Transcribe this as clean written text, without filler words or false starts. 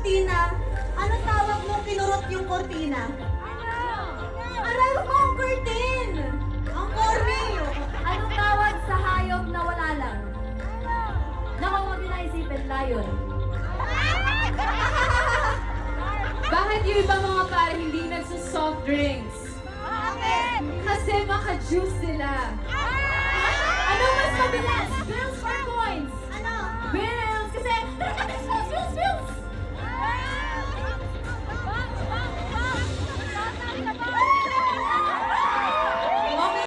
kortina. Anong tawag nung kinurot yung kortina? Aral mo ang curtain! Ang corny! Anong tawag sa hayop na wala lang? Naku, huwag nyo na isipin, lion. Bakit yung ibang mga pare hindi nagsusoft drinks? Bakit? Kasi maka-juice sila. Ano mas mabilis?